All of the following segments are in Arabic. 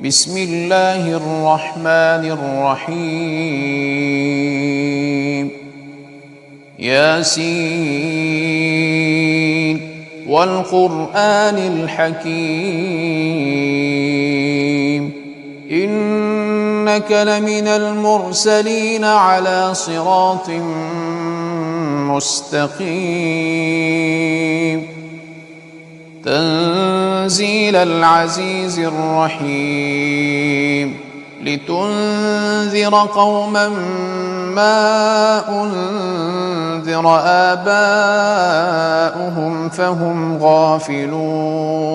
بسم الله الرحمن الرحيم ياسين والقرآن الحكيم إنك لمن المرسلين على صراط مستقيم تنزيل العزيز الرحيم لتنذر قوما ما أنذر آباؤهم فهم غافلون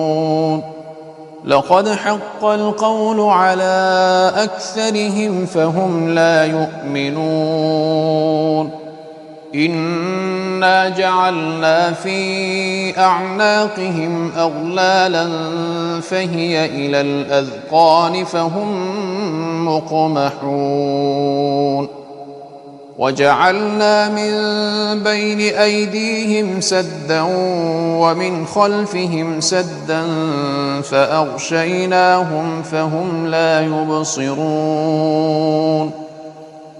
لقد حق القول على أكثرهم فهم لا يؤمنون إنا جعلنا في أعناقهم أغلالا فهي إلى الأذقان فهم مقمحون وجعلنا من بين أيديهم سدا ومن خلفهم سدا فأغشيناهم فهم لا يبصرون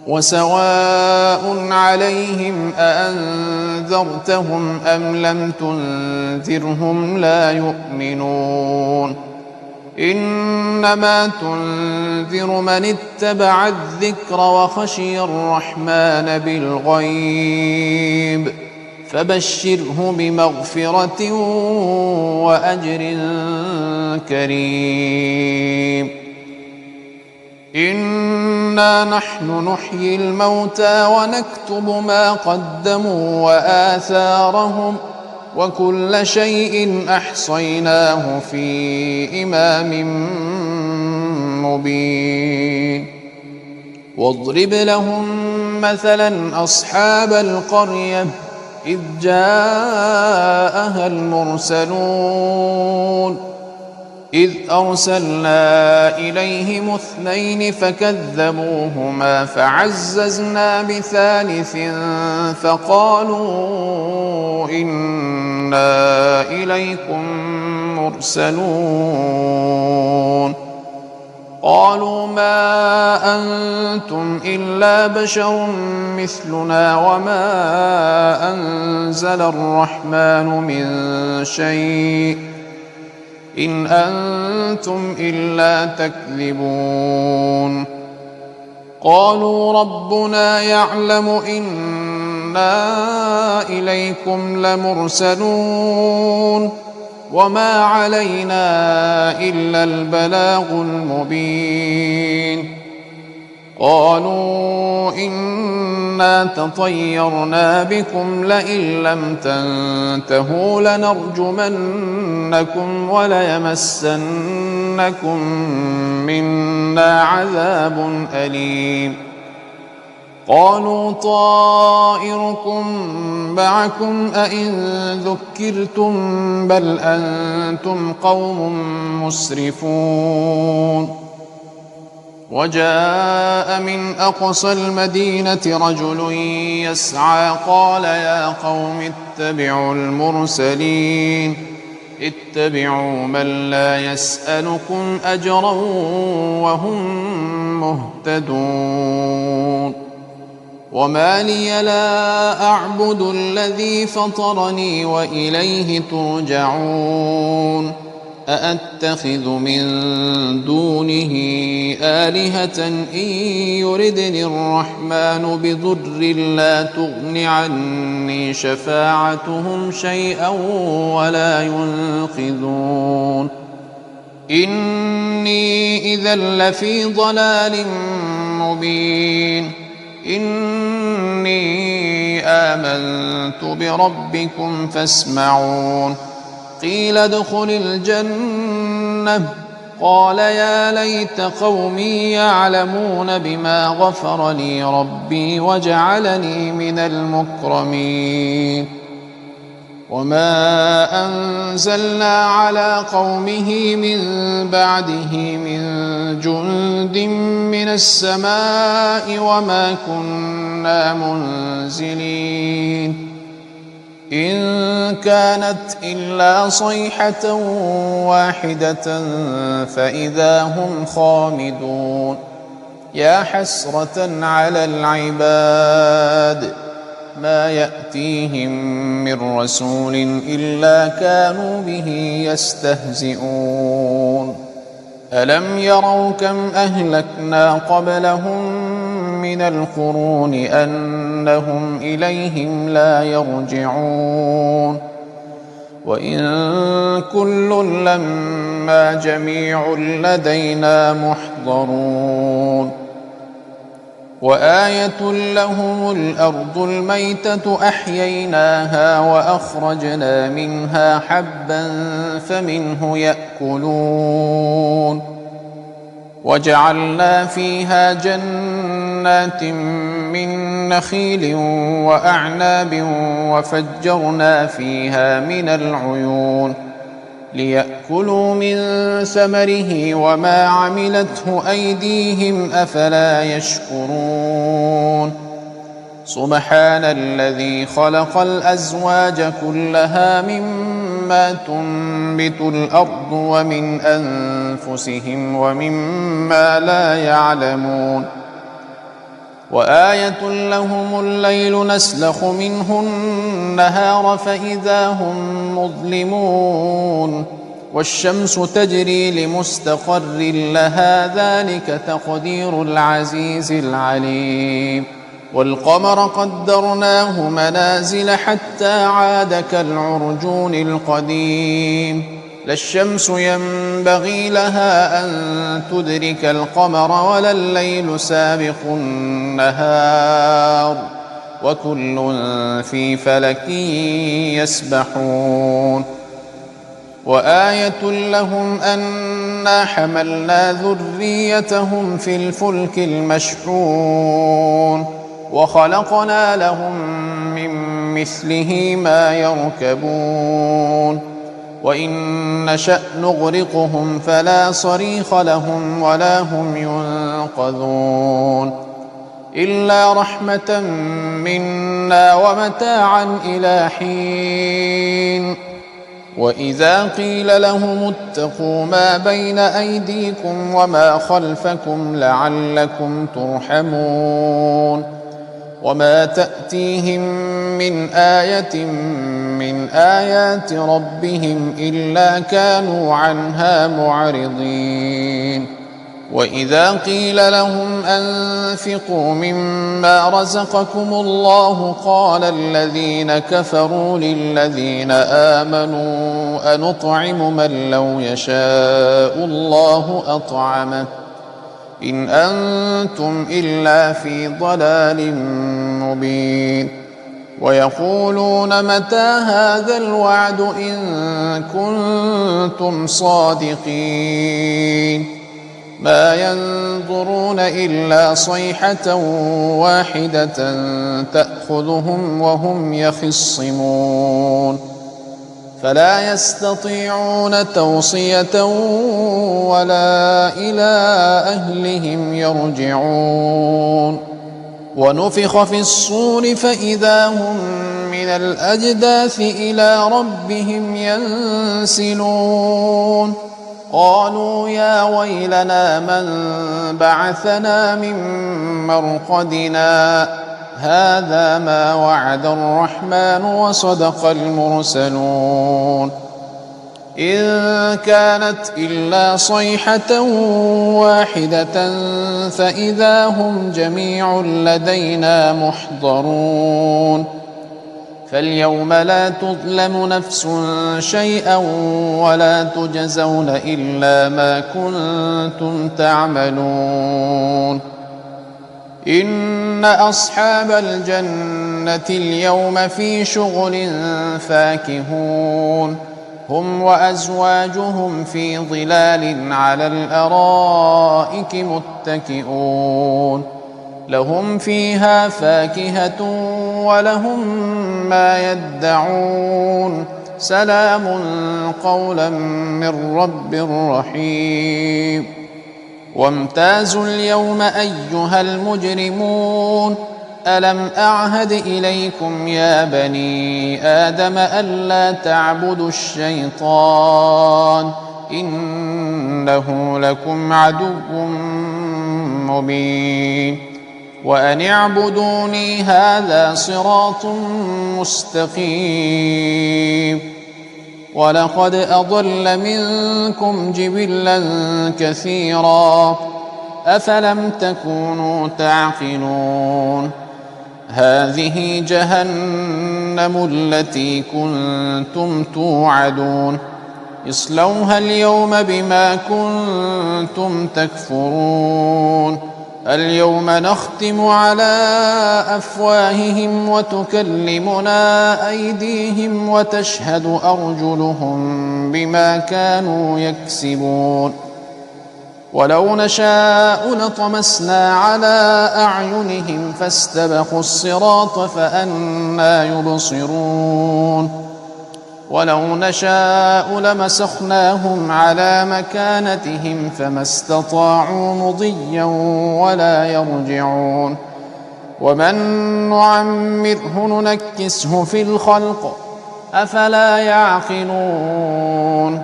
وسواء عليهم أأنذرتهم أم لم تنذرهم لا يؤمنون إنما تنذر من اتبع الذكر وخشي الرحمن بالغيب فبشره بمغفرة وأجر كريم إنا نحن نحيي الموتى ونكتب ما قدموا وآثارهم وكل شيء أحصيناه في إمام مبين واضرب لهم مثلا أصحاب القرية إذ جاءها المرسلون إذ أرسلنا إليهم 2 فكذبوهما فعززنا بثالث فقالوا إنا إليكم مرسلون قالوا ما أنتم إلا بشر مثلنا وما أنزل الرحمن من شيء إن أنتم إلا تكذبون قالوا ربنا يعلم إنا إليكم لمرسلون وما علينا إلا البلاغ المبين قالوا إنا تطيرنا بكم لئن لم تنتهوا لنرجمنكم وليمسنكم منا عذاب أليم قالوا طائركم معكم أئن ذكرتم بل أنتم قوم مسرفون وجاء من أقصى المدينة رجل يسعى قال يا قوم اتبعوا المرسلين اتبعوا من لا يسألكم أجرا وهم مهتدون وما لي لا أعبد الذي فطرني وإليه ترجعون أأتخذ من دونه آلهة إن يردني الرحمن بضر لا تغن عني شفاعتهم شيئا ولا ينقذون إني إذا لفي ضلال مبين إني آمنت بربكم فاسمعون قيل ادخل الجنة قال يا ليت قومي يعلمون بما غفر لي ربي وجعلني من المكرمين وما أنزلنا على قومه من بعده من جند من السماء وما كنا منزلين إن كانت إلا صيحة واحدة فإذا هم خامدون يا حسرة على العباد ما يأتيهم من رسول إلا كانوا به يستهزئون ألم يروا كم أهلكنا قبلهم من القرون أنهم إليهم لا يرجعون وإن كل لما جميع لدينا محضرون وآية لهم الأرض الميتة أحييناها وأخرجنا منها حبا فمنه يأكلون وجعلنا فيها جنات من نخيل وأعناب وفجرنا فيها من العيون ليأكلوا من ثمره وما عملته أيديهم أفلا يشكرون سبحان الذي خلق الأزواج كلها مما تنبت الأرض ومن أنفسهم ومما لا يعلمون وآية لهم الليل نسلخ منه النهار فإذا هم مظلمون والشمس تجري لمستقر لها ذلك تقدير العزيز العليم والقمر قدرناه منازل حتى عاد كالعرجون القديم لا الشمس ينبغي لها أن تدرك القمر ولا الليل سابق النهار وكل في فلك يسبحون وآية لهم أنا حملنا ذريتهم في الفلك المشحون وخلقنا لهم من مثله ما يركبون وإن نشأ نغرقهم فلا صريخ لهم ولا هم ينقذون إلا رحمة منا ومتاعا إلى حين وإذا قيل لهم اتقوا ما بين أيديكم وما خلفكم لعلكم ترحمون وما تأتيهم من آية من آيات ربهم إلا كانوا عنها معرضين وإذا قيل لهم أنفقوا مما رزقكم الله قال الذين كفروا للذين آمنوا أنطعم من لو يشاء الله أطعمه إن أنتم إلا في ضلال مبين ويقولون متى هذا الوعد إن كنتم صادقين ما ينظرون إلا صيحة واحدة تأخذهم وهم يخصمون فلا يستطيعون توصية ولا إلى أهلهم يرجعون ونفخ في الصور فإذا هم من الأجداث إلى ربهم ينسلون قالوا يا ويلنا من بعثنا من مرقدنا هذا ما وعد الرحمن وصدق المرسلون إن كانت إلا صيحة واحدة فإذا هم جميع لدينا محضرون فاليوم لا تظلم نفس شيئا ولا تجزون إلا ما كنتم تعملون إن أصحاب الجنة اليوم في شغل فاكهون هم وأزواجهم في ظلال على الأرائك متكئون لهم فيها فاكهة ولهم ما يدعون سلام قولا من رب رحيم وامتازوا اليوم أيها المجرمون ألم أعهد إليكم يا بني آدم ألا تعبدوا الشيطان إنه لكم عدو مبين وأن اعبدوني هذا صراط مستقيم ولقد أضل منكم جبلا كثيرا أفلم تكونوا تعقلون هذه جهنم التي كنتم توعدون اصلوها اليوم بما كنتم تكفرون اليوم نختم على أفواههم وتكلمنا أيديهم وتشهد أرجلهم بما كانوا يكسبون ولو نشاء لطمسنا على أعينهم فاستبقوا الصراط فأنى يبصرون ولو نشاء لمسخناهم على مكانتهم فما استطاعوا مضيا ولا يرجعون ومن نعمره ننكسه في الخلق أفلا يعقلون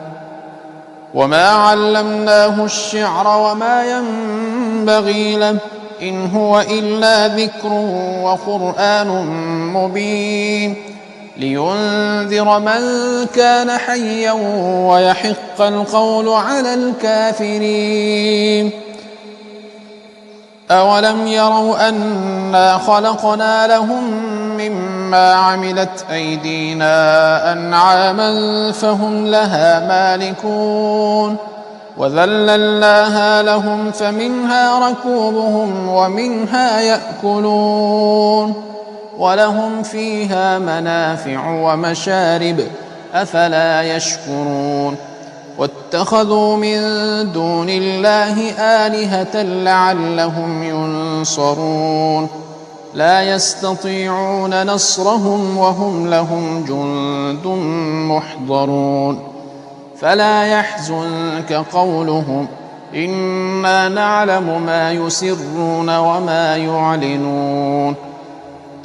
وما علمناه الشعر وما ينبغي له إن هو إلا ذكر وقرآن مبين لينذر من كان حيا ويحق القول على الكافرين أولم يروا أنا خلقنا لهم مما عملت أيدينا أنعاما فهم لها مالكون وذللناها لهم فمنها ركوبهم ومنها يأكلون ولهم فيها منافع ومشارب أفلا يشكرون واتخذوا من دون الله آلهة لعلهم ينصرون لا يستطيعون نصرهم وهم لهم جند محضرون فلا يحزنك قولهم إنا نعلم ما يسرون وما يعلنون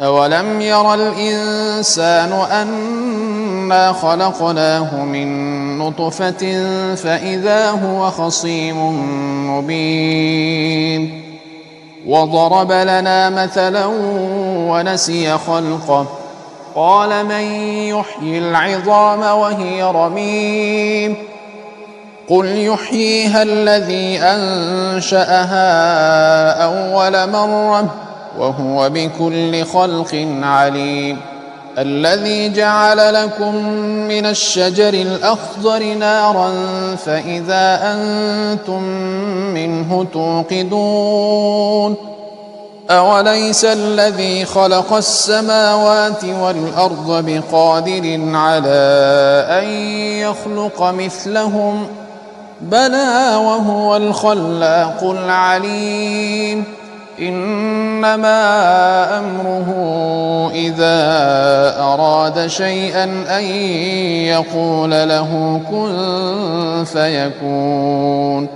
أولم ير الإنسان أنا خلقناه من نطفة فإذا هو خصيم مبين وضرب لنا مثلا ونسي خلقه قال من يحيي العظام وهي رميم قل يحييها الذي أنشأها أول مرة وهو بكل خلق عليم الذي جعل لكم من الشجر الأخضر نارا فإذا أنتم منه توقدون أوليس الذي خلق السماوات والأرض بقادر على أن يخلق مثلهم بلى وهو الخلاق العليم إنما أمره إذا أراد شيئا أن يقول له كن فيكون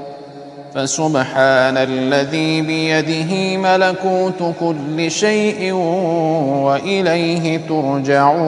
فسبحان الذي بيده ملكوت كل شيء وإليه ترجعون